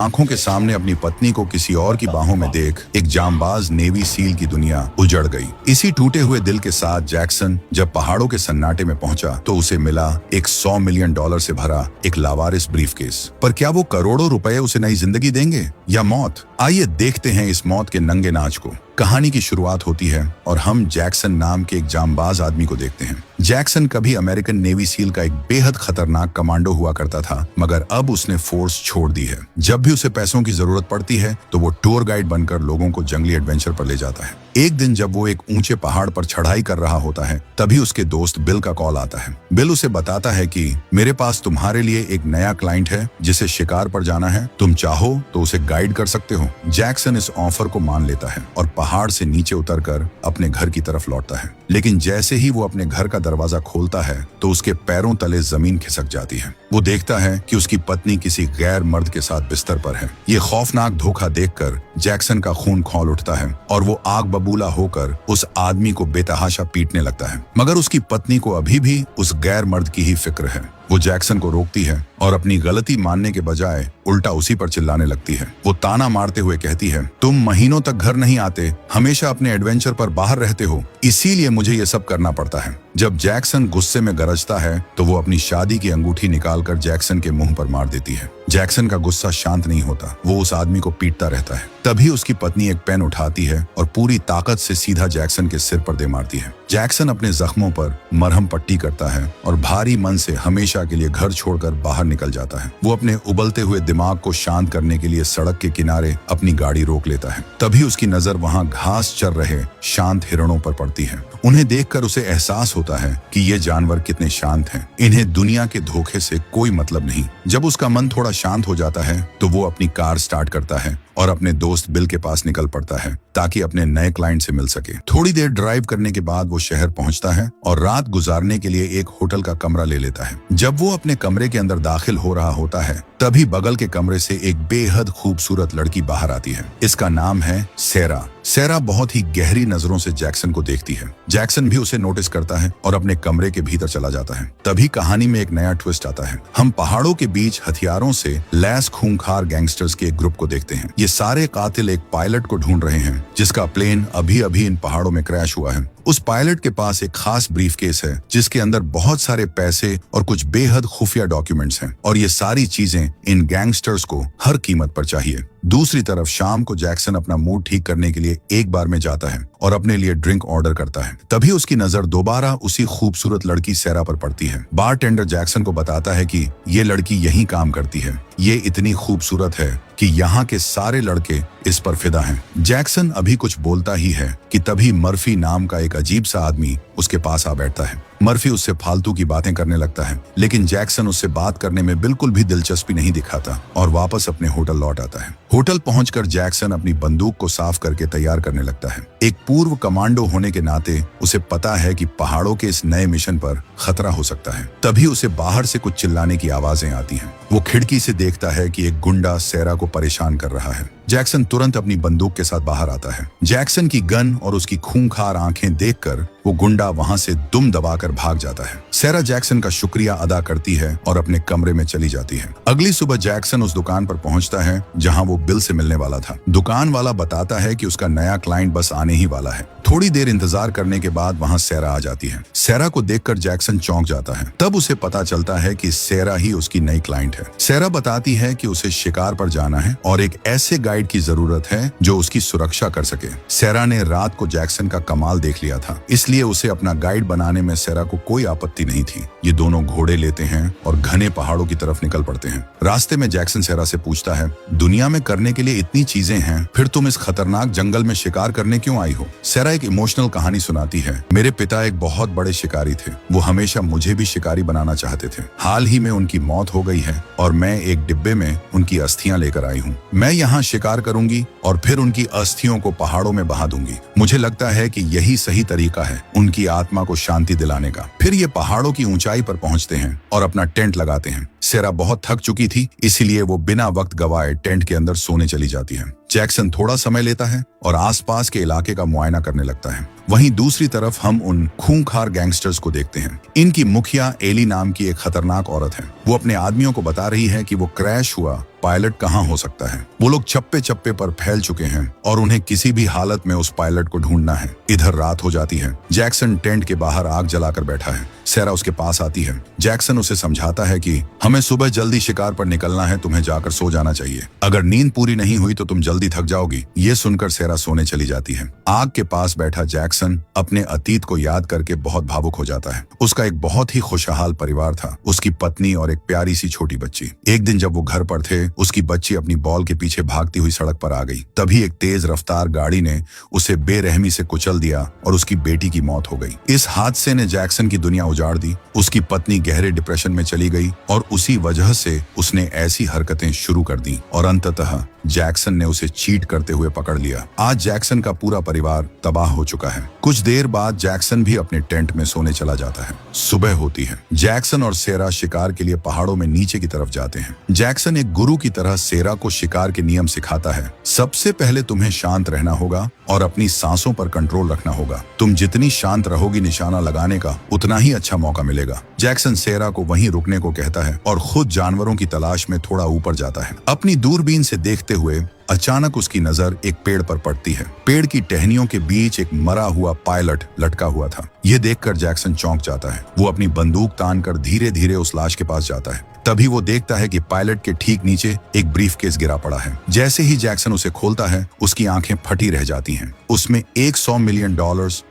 आंखों के सामने अपनी पत्नी को किसी और की बाहों में देख एक जांबाज नेवी सील की दुनिया उजड़ गई। इसी टूटे हुए दिल के साथ जैक्सन जब पहाड़ों के सन्नाटे में पहुंचा तो उसे मिला एक $100 मिलियन से भरा एक लावारिस ब्रीफकेस। पर क्या वो करोड़ों रुपए उसे नई जिंदगी देंगे या मौत? आइए देखते हैं इस मौत के नंगे नाच को। कहानी की शुरुआत होती है और हम जैक्सन नाम के एक जांबाज आदमी को देखते हैं। जैक्सन कभी अमेरिकन नेवी सील का एक बेहद खतरनाक कमांडो हुआ करता था, मगर अब उसने फोर्स छोड़ दी है। जब भी उसे पैसों की जरूरत पड़ती है तो वो टूर गाइड बनकर लोगों को जंगली एडवेंचर पर ले जाता है। एक दिन जब वो एक ऊंचे पहाड़ पर चढ़ाई कर रहा होता है, तभी उसके दोस्त बिल का कॉल आता है। बिल उसे बताता है कि मेरे पास तुम्हारे लिए एक नया क्लाइंट है जिसे शिकार पर जाना है, तुम चाहो तो उसे गाइड कर सकते हो। जैक्सन इस ऑफर को मान लेता है और पहाड़ से नीचे उतरकर अपने घर की तरफ लौटता है। लेकिन जैसे ही वो अपने घर का दरवाजा खोलता है तो उसके पैरों तले जमीन खिसक जाती है। वो देखता है कि उसकी पत्नी किसी गैर मर्द के साथ बिस्तर पर है। ये खौफनाक धोखा देखकर जैक्सन का खून खौल उठता है और वो आग बबूला होकर उस आदमी को बेतहाशा पीटने लगता है। मगर उसकी पत्नी को अभी भी उस गैर मर्द की ही फिक्र है। वो जैक्सन को रोकती है और अपनी गलती मानने के बजाय उल्टा उसी पर चिल्लाने लगती है। वो ताना मारते हुए कहती है, तुम महीनों तक घर नहीं आते, हमेशा अपने एडवेंचर पर बाहर रहते हो, इसीलिए मुझे ये सब करना पड़ता है। जब जैक्सन गुस्से में गरजता है तो वो अपनी शादी की अंगूठी निकालकर जैक्सन के मुंह पर मार देती है। जैक्सन का गुस्सा शांत नहीं होता, वो उस आदमी को पीटता रहता है। तभी उसकी पत्नी एक पेन उठाती है और पूरी ताकत से सीधा जैक्सन के सिर पर दे मारती है। जैक्सन अपने जख्मों पर मरहम पट्टी करता है और भारी मन से हमेशा के लिए घर छोड़कर बाहर निकल जाता है। वो अपने उबलते हुए दिमाग को शांत करने के लिए सड़क के किनारे अपनी गाड़ी रोक लेता है। तभी उसकी नजर वहां घास चर रहे शांत हिरणों पर पड़ती है। उन्हें देखकर उसे एहसास होता है कि ये जानवर कितने शांत हैं। इन्हें दुनिया के धोखे से कोई मतलब नहीं। जब उसका मन थोड़ा शांत हो जाता है तो वो अपनी कार स्टार्ट करता है और अपने दोस्त बिल के पास निकल पड़ता है ताकि अपने नए क्लाइंट से मिल सके। थोड़ी देर ड्राइव करने के बाद वो शहर पहुंचता है और रात गुजारने के लिए एक होटल का कमरा ले लेता है। जब वो अपने कमरे के अंदर दाखिल हो रहा होता है तभी बगल के कमरे से एक बेहद खूबसूरत लड़की बाहर आती है। इसका नाम है सेरा। सेरा बहुत ही गहरी नजरों से जैक्सन को देखती है। जैक्सन भी उसे नोटिस करता है और अपने कमरे के भीतर चला जाता है। तभी कहानी में एक नया ट्विस्ट आता है। हम पहाड़ों के बीच हथियारों से लैस खूंखार गैंगस्टर्स के एक ग्रुप को देखते हैं। ये सारे कातिल एक पायलट को ढूंढ रहे हैं जिसका प्लेन अभी अभी इन पहाड़ों में क्रैश हुआ है। उस पायलट के पास एक खास ब्रीफकेस है जिसके अंदर बहुत सारे पैसे और कुछ बेहद खुफिया डॉक्यूमेंट्स हैं और ये सारी चीजें इन गैंगस्टर्स को हर कीमत पर चाहिए। दूसरी तरफ शाम को जैक्सन अपना मूड ठीक करने के लिए एक बार में जाता है और अपने लिए ड्रिंक ऑर्डर करता है। तभी उसकी नजर दोबारा उसी खूबसूरत लड़की सेरा पर पड़ती है। बारटेंडर जैक्सन को बताता है कि ये लड़की यहीं काम करती है, ये इतनी खूबसूरत है कि यहाँ के सारे लड़के इस पर फिदा हैं। जैक्सन अभी कुछ बोलता ही है कि तभी मर्फी नाम का एक अजीब सा आदमी उसके पास आ बैठता है। मर्फी उससे फालतू की बातें करने लगता है, लेकिन जैक्सन उससे बात करने में बिल्कुल भी दिलचस्पी नहीं दिखाता और वापस अपने होटल लौट आता है। होटल पहुंचकर जैक्सन अपनी बंदूक को साफ करके तैयार करने लगता है। एक पूर्व कमांडो होने के नाते उसे पता है कि पहाड़ों के इस नए मिशन पर खतरा हो सकता है। तभी उसे बाहर से कुछ चिल्लाने की आवाजें आती हैं। वो खिड़की से देखता है कि एक गुंडा सेरा को परेशान कर रहा है। जैक्सन तुरंत अपनी बंदूक के साथ बाहर आता है। जैक्सन की गन और उसकी खूंखार आंखें देखकर वो गुंडा वहां से दुम दबाकर भाग जाता है। सेरा जैक्सन का शुक्रिया अदा करती है और अपने कमरे में चली जाती है। अगली सुबह जैक्सन उस दुकान पर पहुंचता है जहां वो बिल से मिलने वाला था। दुकान वाला बताता है कि उसका नया क्लाइंट बस आने ही वाला है। थोड़ी देर इंतजार करने के बाद वहां सेरा आ जाती है। सेरा को देखकर जैक्सन चौंक जाता है। तब उसे पता चलता है कि सेरा ही उसकी नई क्लाइंट है। सेरा बताती है कि उसे शिकार पर जाना है और एक ऐसे गाइड की जरूरत है जो उसकी सुरक्षा कर सके। सेरा ने रात को जैक्सन का कमाल देख लिया था, इसलिए उसे अपना गाइड बनाने में सेरा को कोई आपत्ति नहीं थी। ये दोनों घोड़े लेते हैं और घने पहाड़ों की तरफ निकल पड़ते हैं। रास्ते में जैक्सन सेरा से पूछता है, दुनिया में करने के लिए इतनी चीजें हैं, फिर तुम इस खतरनाक जंगल में शिकार करने क्यों आई हो? सेरा एक इमोशनल कहानी सुनाती है। मेरे पिता एक बहुत बड़े शिकारी थे। वो हमेशा मुझे भी शिकारी बनाना चाहते थे। हाल ही में उनकी मौत हो गई है और मैं एक डिब्बे में उनकी अस्थियां लेकर आई हूँ। मैं यहाँ शिकार करूंगी और फिर उनकी अस्थियों को पहाड़ों में बहा दूंगी। मुझे लगता है कि यही सही तरीका है उनकी आत्मा को शांति दिलाने का। फिर ये पहाड़ों की ऊंचाई पर पहुंचते हैं और अपना टेंट लगाते हैं। सेरा बहुत थक चुकी थी, इसीलिए वो बिना वक्त गवाए टेंट के अंदर सोने चली जाती है। जैक्सन थोड़ा समय लेता है और आसपास के इलाके का मुआयना करने लगता है। वहीं दूसरी तरफ हम उन खूंखार गैंगस्टर्स को देखते हैं। इनकी मुखिया एली नाम की एक खतरनाक औरत है। वो अपने आदमियों को बता रही है कि वो क्रैश हुआ पायलट कहाँ हो सकता है। वो लोग चप्पे चप्पे पर फैल चुके हैं और उन्हें किसी भी हालत में उस पायलट को ढूंढना है। इधर रात हो जाती है। जैक्सन टेंट के बाहर आग जलाकर बैठा है। सेरा उसके पास आती है। जैक्सन उसे समझाता है कि हमें सुबह जल्दी शिकार पर निकलना है, तुम्हें जाकर सो जाना चाहिए। अगर नींद पूरी नहीं हुई तो तुम जल्दी थक जाओगी। ये सुनकर सेरा सोने चली जाती है। आग के पास बैठा जैक्सन अपने अतीत को याद करके बहुत भावुक हो जाता है। उसका एक बहुत ही खुशहाल परिवार था, उसकी पत्नी और एक प्यारी सी छोटी बच्ची। एक दिन जब वो घर पर थे, उसकी बच्ची अपनी बॉल के पीछे भागती हुई सड़क पर आ गई। तभी एक तेज रफ्तार गाड़ी ने उसे बेरहमी से कुचल दिया और उसकी बेटी की मौत हो गई। इस हादसे ने जैक्सन की दुनिया उजाड़ दी। उसकी पत्नी गहरे डिप्रेशन में चली गई और उसी वजह से उसने ऐसी हरकतें शुरू कर दी और अंततः जैक्सन ने उसे चीट करते हुए पकड़ लिया। आज जैक्सन का पूरा परिवार तबाह हो चुका है। कुछ देर बाद जैक्सन भी अपने टेंट में सोने चला जाता है। सुबह होती है। जैक्सन और सेरा शिकार के लिए पहाड़ों में नीचे की तरफ जाते हैं। जैक्सन एक गुरु की तरह सेरा को शिकार के नियम सिखाता है। सबसे पहले तुम्हें शांत रहना होगा और अपनी सांसों पर कंट्रोल रखना होगा। तुम जितनी शांत रहोगी निशाना लगाने का उतना ही अच्छा मौका मिलेगा। जैक्सन सेरा को वहीं रुकने को कहता है और खुद जानवरों की तलाश में थोड़ा ऊपर जाता है। अपनी दूरबीन से देखते हुए अचानक उसकी नजर एक पेड़ पर पड़ती है। पेड़ की टहनियों के बीच एक मरा हुआ पायलट लटका हुआ था। यह देखकर जैक्सन चौंक जाता है। वो अपनी बंदूक तानकर धीरे धीरे उस लाश के पास जाता है। तभी वो देखता है कि पायलट के ठीक नीचे एक ब्रीफकेस गिरा पड़ा है। जैसे ही जैक्सन उसे खोलता है, उसकी आंखें फटी रह जाती हैं। उसमें $100 मिलियन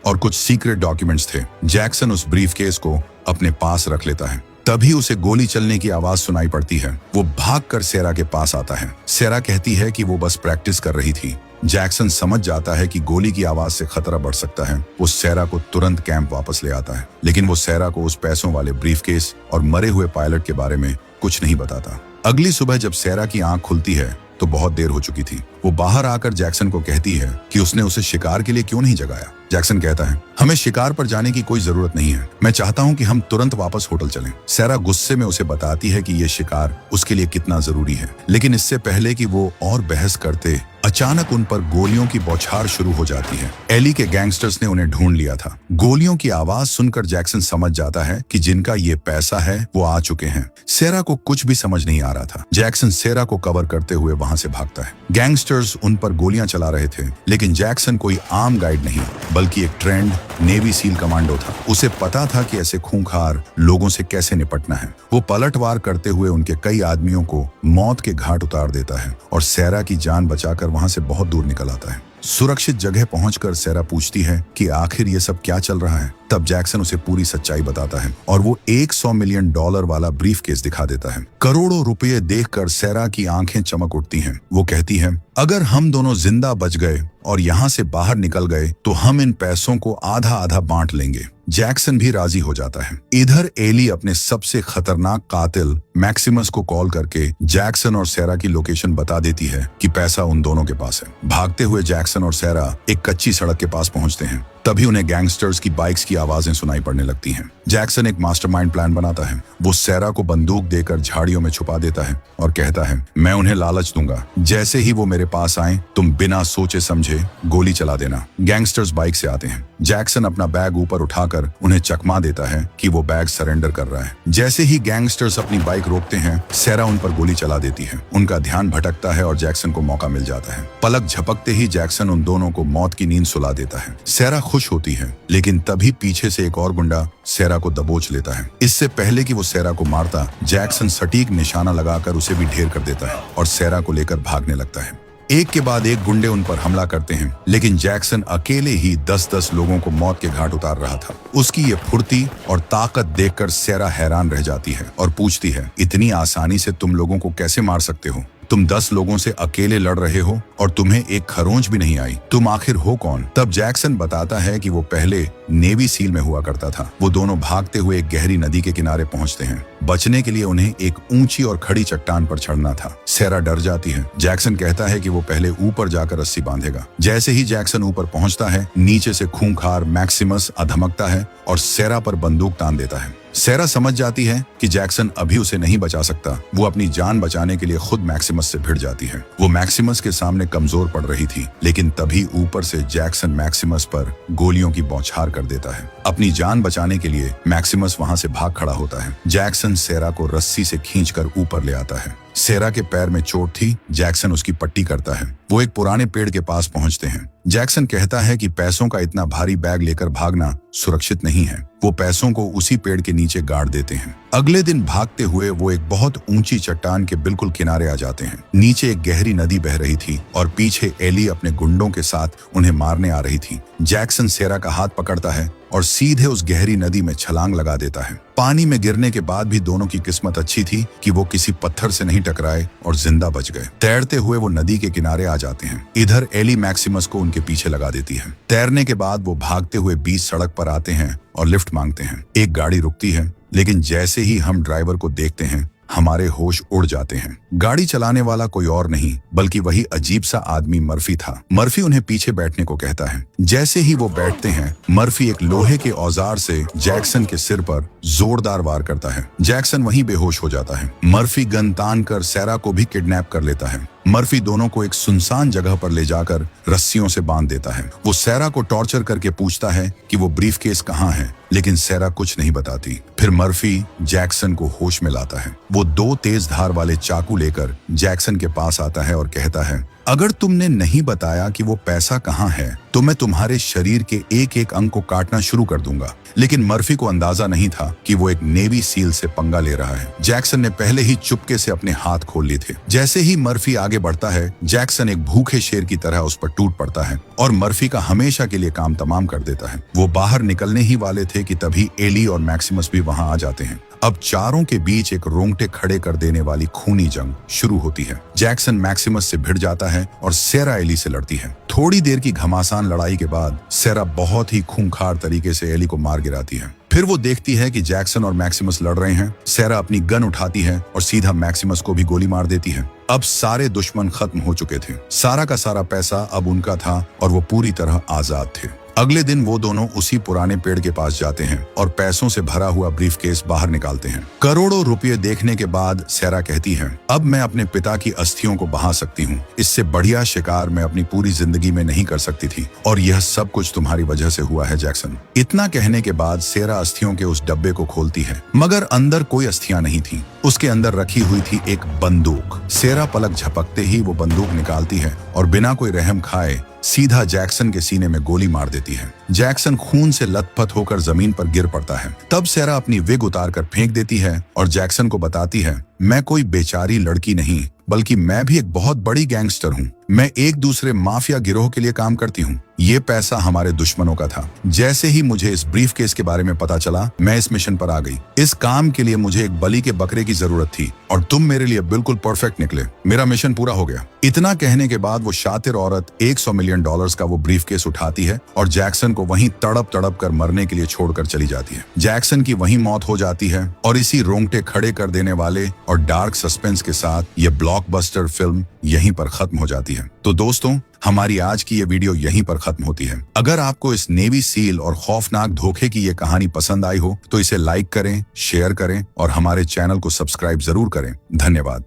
और कुछ सीक्रेट डॉक्यूमेंट्स थे। जैक्सन उस ब्रीफकेस को अपने पास रख लेता है। तभी उसे गोली चलने की आवाज सुनाई पड़ती है। वो भागकर सेरा के पास आता है। सेरा कहती है कि वो बस प्रैक्टिस कर रही थी। जैक्सन समझ जाता है कि गोली की आवाज से खतरा बढ़ सकता है। वो सेरा को तुरंत कैंप वापस ले आता है, लेकिन वो सेरा को उस पैसों वाले ब्रीफकेस और मरे हुए पायलट के बारे में कुछ नहीं बताता। अगली सुबह जब सेरा की आंख खुलती है तो बहुत देर हो चुकी थी। वो बाहर आकर जैक्सन को कहती है कि उसने उसे शिकार के लिए क्यों नहीं जगाया। जैक्सन कहता है, हमें शिकार पर जाने की कोई जरूरत नहीं है। मैं चाहता हूं कि हम तुरंत वापस होटल चलें। सेरा गुस्से में उसे बताती है कि यह शिकार उसके लिए कितना जरूरी है, लेकिन इससे पहले कि वो और बहस करते, अचानक उन पर गोलियों की बौछार शुरू हो जाती है। एली के गैंगस्टर्स ने उन्हें ढूंढ लिया था। गोलियों की आवाज सुनकर जैक्सन समझ जाता है कि जिनका ये पैसा है वो आ चुके हैं। सेरा को कुछ भी समझ नहीं आ रहा था। जैक्सन सेरा को कवर करते हुए वहां से भागता है। गैंगस्टर्स उन पर गोलियां चला रहे थे, लेकिन जैक्सन कोई आम गाइड नहीं बल्कि एक ट्रेंड नेवी सील कमांडो था। उसे पता था कि ऐसे खूंखार लोगों से कैसे निपटना है। वो पलटवार करते हुए उनके कई आदमियों को मौत के घाट उतार देता है और सेरा की जान बचाकर वहां से बहुत दूर निकल आता है। सुरक्षित जगह पहुंचकर सेरा पूछती है कि आखिर ये सब क्या चल रहा है। तब जैक्सन उसे पूरी सच्चाई बताता है और वो $100 मिलियन वाला ब्रीफकेस दिखा देता है। करोड़ों रुपए देखकर सेरा की आंखें चमक उठती हैं। वो कहती है, अगर हम दोनों जिंदा बच गए और यहाँ से बाहर निकल गए तो हम इन पैसों को आधा आधा बांट लेंगे। जैक्सन भी राजी हो जाता है। इधर एली अपने सबसे खतरनाक कातिल मैक्सिमस को कॉल करके जैक्सन और सेरा की लोकेशन बता देती है कि पैसा उन दोनों के पास है। भागते हुए जैक्सन और सेरा एक कच्ची सड़क के पास पहुंचते हैं। तभी उन्हें गैंगस्टर्स की बाइक्स की आवाजें सुनाई पड़ने लगती हैं। जैक्सन एक मास्टरमाइंड प्लान बनाता है। वो सेरा को बंदूक देकर झाड़ियों में छुपा देता है और कहता है, मैं उन्हें लालच दूंगा। जैसे ही वो मेरे पास आए, तुम बिना सोचे समझे गोली चला देना। गैंगस्टर्स बाइक से आते हैं। जैक्सन अपना बैग ऊपर उठाकर उन्हें चकमा देता है कि वो बैग सरेंडर कर रहा है। जैसे ही गैंगस्टर्स अपनी बाइक रोकते हैं, सेरा उन पर गोली चला देती है। उनका ध्यान भटकता है और जैक्सन को मौका मिल जाता है। पलक झपकते ही जैक्सन उन दोनों को मौत की नींद सुला देता है। सेरा खुश होती है, लेकिन तभी पीछे से एक और गुंडा सेरा को दबोच लेता है। इससे पहले कि वो सेरा को मारता, जैक्सन सटीक निशाना लगाकर उसे भी ढेर कर देता है और सेरा को लेकर भागने लगता है। एक के बाद एक गुंडे उन पर हमला करते हैं, लेकिन जैक्सन अकेले ही 10-10 लोगों को मौत के घाट उतार रहा था। उसकी ये फुर्ती और ताकत देखकर सेरा हैरान रह जाती है और पूछती है, इतनी आसानी से तुम लोगों को कैसे मार सकते हो? तुम 10 लोगों से अकेले लड़ रहे हो और तुम्हें एक खरोंच भी नहीं आई। तुम आखिर हो कौन? तब जैक्सन बताता है कि वो पहले नेवी सील में हुआ करता था। वो दोनों भागते हुए एक गहरी नदी के किनारे पहुंचते हैं। बचने के लिए उन्हें एक ऊंची और खड़ी चट्टान पर चढ़ना था। सेरा डर जाती है। जैक्सन कहता है कि वो पहले ऊपर जाकर रस्सी बांधेगा। जैसे ही जैक्सन ऊपर पहुंचता है, नीचे से खूंखार मैक्सिमस अधमकता है और सेरा पर बंदूक तान देता है। सेरा समझ जाती है कि जैक्सन अभी उसे नहीं बचा सकता। वो अपनी जान बचाने के लिए खुद मैक्सिमस से भिड़ जाती है। वो मैक्सिमस के सामने कमजोर पड़ रही थी, लेकिन तभी ऊपर से जैक्सन मैक्सिमस पर गोलियों की बौछार कर देता है। अपनी जान बचाने के लिए मैक्सिमस वहां से भाग खड़ा होता है। जैक्सन सेरा को रस्सी से खींचकर ऊपर ले आता है। सेरा के पैर में चोट थी। जैक्सन उसकी पट्टी करता है। वो एक पुराने पेड़ के पास पहुंचते हैं। जैक्सन कहता है कि पैसों का इतना भारी बैग लेकर भागना सुरक्षित नहीं है। वो पैसों को उसी पेड़ के नीचे गाड़ देते हैं। अगले दिन भागते हुए वो एक बहुत ऊंची चट्टान के बिल्कुल किनारे आ जाते हैं। नीचे एक गहरी नदी बह रही थी और पीछे एली अपने गुंडों के साथ उन्हें मारने आ रही थी। जैक्सन सेरा का हाथ पकड़ता है और सीधे उस गहरी नदी में छलांग लगा देता है। पानी में गिरने के बाद भी दोनों की किस्मत अच्छी थी कि वो किसी पत्थर से नहीं टकराए और जिंदा बच गए। तैरते हुए वो नदी के किनारे आ जाते हैं। इधर एली मैक्सिमस को उनके पीछे लगा देती है। तैरने के बाद वो भागते हुए बीच सड़क पर आते हैं और लिफ्ट मांगते हैं। एक गाड़ी रुकती है, लेकिन जैसे ही हम ड्राइवर को देखते हैं हमारे होश उड़ जाते हैं। गाड़ी चलाने वाला कोई और नहीं बल्कि वही अजीब सा आदमी मर्फी था। मर्फी उन्हें पीछे बैठने को कहता है। जैसे ही वो बैठते हैं मर्फी एक लोहे के औजार से जैक्सन के सिर पर जोरदार वार करता है। जैक्सन वहीं बेहोश हो जाता है। मर्फी गन तान कर सेरा को भी किडनैप कर लेता है। मर्फी दोनों को एक सुनसान जगह पर ले जाकर रस्सियों से बांध देता है। वो सेरा को टॉर्चर करके पूछता है कि वो ब्रीफकेस कहाँ है, लेकिन सेरा कुछ नहीं बताती। फिर मर्फी जैक्सन को होश में लाता है। वो 2 तेज धार वाले चाकू लेकर जैक्सन के पास आता है और कहता है, अगर तुमने नहीं बताया कि वो पैसा कहाँ है तो मैं तुम्हारे शरीर के एक एक अंग को काटना शुरू कर दूंगा। लेकिन मर्फी को अंदाजा नहीं था कि वो एक नेवी सील से पंगा ले रहा है। जैक्सन ने पहले ही चुपके से अपने हाथ खोल लिए थे। जैसे ही मर्फी आगे बढ़ता है जैक्सन एक भूखे शेर की तरह उस पर टूट पड़ता है और मर्फी का हमेशा के लिए काम तमाम कर देता है। वो बाहर निकलने ही वाले थे कि तभी एली और मैक्सिमस भी वहां आ जाते हैं। अब चारों के बीच एक रोंगटे खड़े कर देने वाली खूनी जंग शुरू होती है। जैक्सन मैक्सिमस से भिड़ जाता है और सेरा एली से लड़ती है। थोड़ी देर की घमासान लड़ाई के बाद सेरा बहुत ही खूंखार तरीके से एली को मार गिराती है। फिर वो देखती है कि जैक्सन और मैक्सिमस लड़ रहे हैं। सेरा अपनी गन उठाती है और सीधा मैक्सिमस को भी गोली मार देती है। अब सारे दुश्मन खत्म हो चुके थे। सारा का सारा पैसा अब उनका था और वो पूरी तरह आजाद थे। अगले दिन वो दोनों उसी पुराने पेड़ के पास जाते हैं और पैसों से भरा हुआ ब्रीफकेस बाहर निकालते हैं। करोड़ों रुपए देखने के बाद सेरा कहती है, अब मैं अपने पिता की अस्थियों को बहा सकती हूँ। इससे बढ़िया शिकार मैं अपनी पूरी जिंदगी में नहीं कर सकती थी और यह सब कुछ तुम्हारी वजह से हुआ है जैक्सन। इतना कहने के बाद सेरा अस्थियों के उस डब्बे को खोलती है, मगर अंदर कोई अस्थियां नहीं थी। उसके अंदर रखी हुई थी एक बंदूक। सेरा पलक झपकते ही वो बंदूक निकालती है और बिना कोई रहम खाए सीधा जैक्सन के सीने में गोली मार देती है। जैक्सन खून से लथपथ होकर जमीन पर गिर पड़ता है। तब सेरा अपनी विग उतारकर फेंक देती है और जैक्सन को बताती है, मैं कोई बेचारी लड़की नहीं बल्कि मैं भी एक बहुत बड़ी गैंगस्टर हूँ। मैं एक दूसरे माफिया गिरोह के लिए काम करती हूँ। ये पैसा हमारे दुश्मनों का था। जैसे ही मुझे इस ब्रीफकेस के बारे में पता चला मैं इस मिशन पर आ गई। इस काम के लिए मुझे एक बलि के बकरे की जरूरत थी और तुम मेरे लिए बिल्कुल परफेक्ट निकले। मेरा मिशन पूरा हो गया। इतना कहने के बाद वो शातिर औरत $100 मिलियन का वो ब्रीफकेस उठाती है और जैक्सन को वहीं तड़प तड़प कर मरने के लिए छोड़कर चली जाती है। जैक्सन की वहीं मौत हो जाती है और इसी रोंगटे खड़े कर देने वाले और डार्क सस्पेंस के साथ ये ब्लॉकबस्टर फिल्म यहीं पर खत्म हो जाती है। तो दोस्तों, हमारी आज की ये वीडियो यहीं पर खत्म होती है। अगर आपको इस नेवी सील और खौफनाक धोखे की ये कहानी पसंद आई हो तो इसे लाइक करें, शेयर करें और हमारे चैनल को सब्सक्राइब जरूर करें। धन्यवाद।